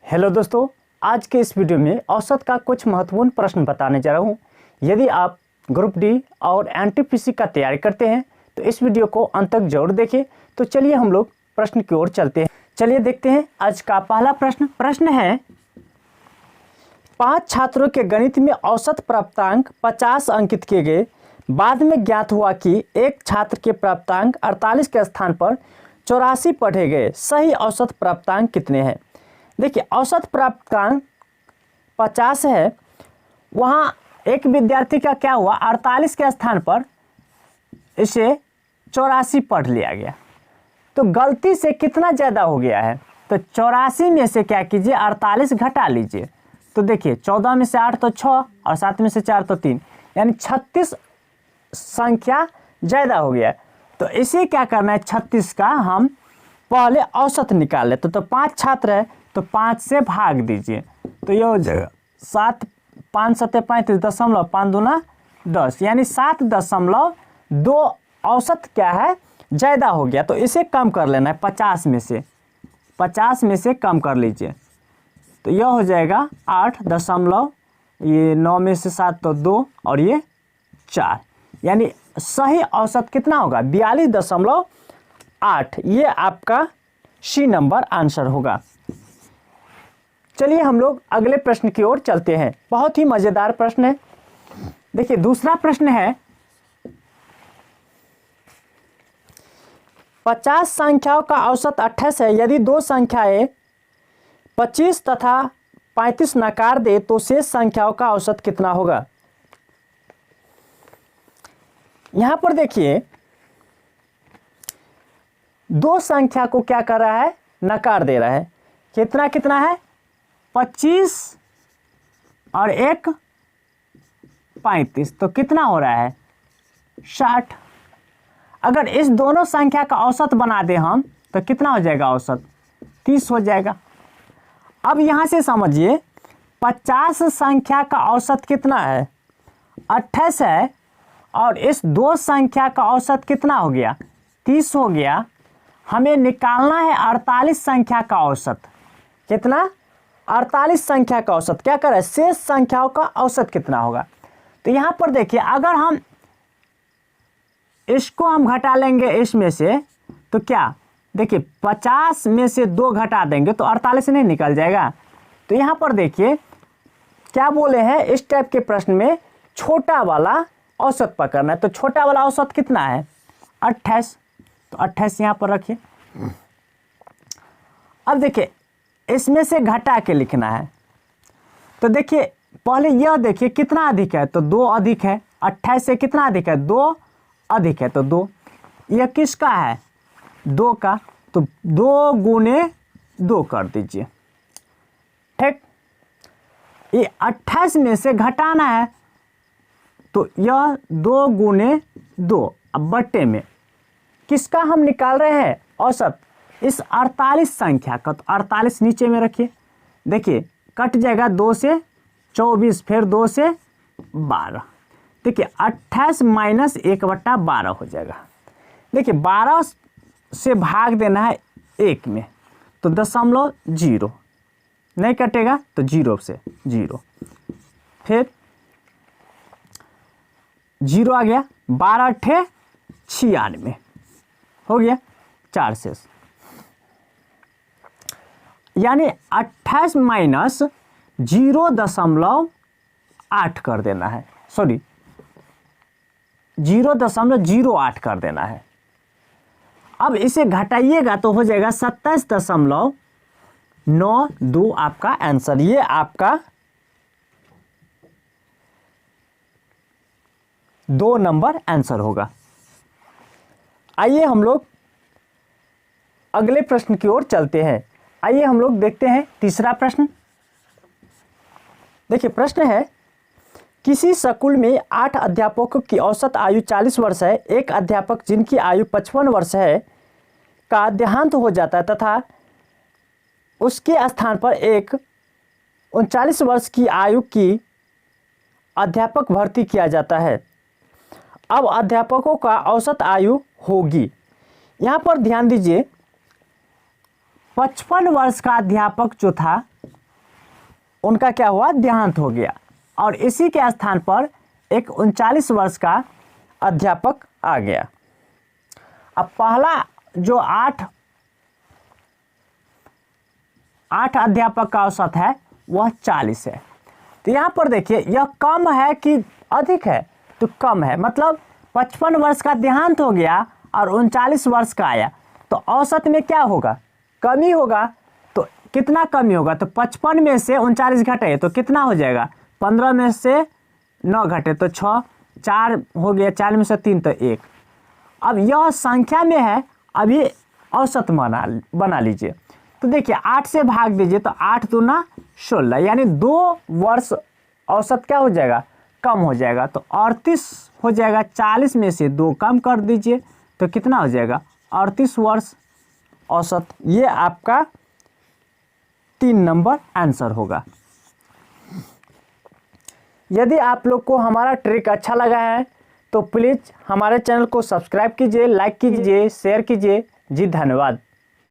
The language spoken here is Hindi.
हेलो दोस्तों, आज के इस वीडियो में औसत का कुछ महत्वपूर्ण प्रश्न बताने जा रहा हूँ। यदि आप ग्रुप डी और एनटीपीसी का तैयारी करते हैं तो इस वीडियो को अंत तक जरूर देखें। तो चलिए हम लोग प्रश्न की ओर चलते हैं। चलिए देखते हैं आज का पहला प्रश्न है 5 छात्रों के गणित में औसत प्राप्तांक 50 अंकित किए गए। बाद में ज्ञात हुआ कि एक छात्र के प्राप्तांक 48 के स्थान पर 84 पढ़े गए। सही औसत प्राप्तांक कितने हैं? देखिए, औसत प्राप्तांक 50 है, वहाँ एक विद्यार्थी का क्या हुआ, 48 के स्थान पर इसे 84 पढ़ लिया गया। तो गलती से कितना ज़्यादा हो गया है, तो 84 में से क्या कीजिए, 48 घटा लीजिए। तो देखिए 14 में से 8 तो 6 और 7 में से 4 तो 3, यानी 36 संख्या ज़्यादा हो गया। तो इसे क्या करना है, 36 का हम पहले औसत निकाल लेते। तो 5 छात्र है तो 5 से भाग दीजिए, तो ये हो जाएगा 7 5 7 35 दशमलव 5 दूना 10, यानी 7.2 औसत क्या है, ज़्यादा हो गया। तो इसे कम कर लेना है, 50 में से कम कर लीजिए। तो यह हो जाएगा 8 दशमलव, ये 9 में से 7 तो 2 और ये 4, यानी सही औसत कितना होगा, 42.8। ये आपका सी नंबर आंसर होगा। चलिए हम लोग अगले प्रश्न की ओर चलते हैं। बहुत ही मज़ेदार प्रश्न है। देखिए दूसरा प्रश्न है 50 संख्याओं का औसत 28 है। यदि दो संख्याएं 25 तथा 35 नकार दे तो शेष संख्याओं का औसत कितना होगा? यहां पर देखिए दो संख्या को क्या कर रहा है, नकार दे रहा है। कितना है, 25 और एक 35, तो कितना हो रहा है, 60। अगर इस दोनों संख्या का औसत बना दे हम तो कितना हो जाएगा, औसत 30 हो जाएगा। अब यहाँ से समझिए 50 संख्या का औसत कितना है, 28 है, और इस दो संख्या का औसत कितना हो गया, 30 हो गया। हमें निकालना है 48 संख्या का औसत। कितना, 48 संख्या का औसत। क्या करें, शेष संख्याओं का औसत कितना होगा। तो यहाँ पर देखिए अगर हम इसको हम घटा लेंगे इसमें से, तो क्या देखिए 50 में से 2 घटा देंगे तो 48 नहीं निकल जाएगा। तो यहाँ पर देखिए क्या बोले हैं, इस टाइप के प्रश्न में छोटा वाला औसत पकड़ना है। तो छोटा वाला औसत कितना है, 28, तो 28 यहाँ पर रखिए। अब देखिए इसमें से घटा के लिखना है। तो देखिए पहले यह देखिए कितना अधिक है, तो 2 अधिक है। 28 से कितना अधिक है, 2 अधिक है, तो 2। यह किसका है, 2 का, तो 2 गुने 2 कर दीजिए। ठीक, ये 28 में से घटाना है, तो यह 2 गुने 2। अब बट्टे में किसका हम निकाल रहे हैं, औसत, इस 48 संख्या का। तो 48 नीचे में रखिए। देखिए कट जाएगा, 2 से 24, फिर 2 से 12। देखिए 28 माइनस 1/12 हो जाएगा। देखिए 12 से भाग देना है 1 में, तो 0.0 नहीं कटेगा, तो 0 से 0, फिर 0 आ गया। 12 × 96 हो गया, 4 शेष, यानी 28 माइनस 0.8 कर देना है, सॉरी 0.08 कर देना है। अब इसे घटाइएगा तो हो जाएगा 27.92 आपका आंसर। ये आपका 2 नंबर आंसर होगा। आइए हम लोग अगले प्रश्न की ओर चलते हैं। आइए हम लोग देखते हैं तीसरा प्रश्न। देखिए प्रश्न है, किसी स्कूल में 8 अध्यापकों की औसत आयु 40 वर्ष है। एक अध्यापक जिनकी आयु 55 वर्ष है का देहांत हो जाता है तथा उसके स्थान पर एक 39 वर्ष की आयु की अध्यापक भर्ती किया जाता है। अब अध्यापकों का औसत आयु होगी। यहाँ पर ध्यान दीजिए 55 वर्ष का अध्यापक जो था उनका क्या हुआ, देहांत हो गया और इसी के स्थान पर एक 39 वर्ष का अध्यापक आ गया। अब पहला जो आठ अध्यापक का औसत है वह 40 है। तो यहाँ पर देखिए यह कम है कि अधिक है, तो कम है, मतलब 55 वर्ष का देहांत हो गया और 39 वर्ष का आया, तो औसत में क्या होगा, कमी होगा। तो कितना कमी होगा, तो 55 में से 39 घटे तो कितना हो जाएगा, 15 में से 9 घटे तो 6, 4 हो गया, 4 में से 3 तो 1। अब यह संख्या में है, अभी औसत बना लीजिए। तो देखिए 8 से भाग दीजिए तो 8 दूना 16, यानी 2 वर्ष औसत क्या हो जाएगा, कम हो जाएगा। तो 38 हो जाएगा, 40 में से 2 कम कर दीजिए तो कितना हो जाएगा, 38 वर्ष औसत। ये आपका 3 नंबर आंसर होगा। यदि आप लोग को हमारा ट्रिक अच्छा लगा है तो प्लीज़ हमारे चैनल को सब्सक्राइब कीजिए, लाइक कीजिए, शेयर कीजिए। जी धन्यवाद।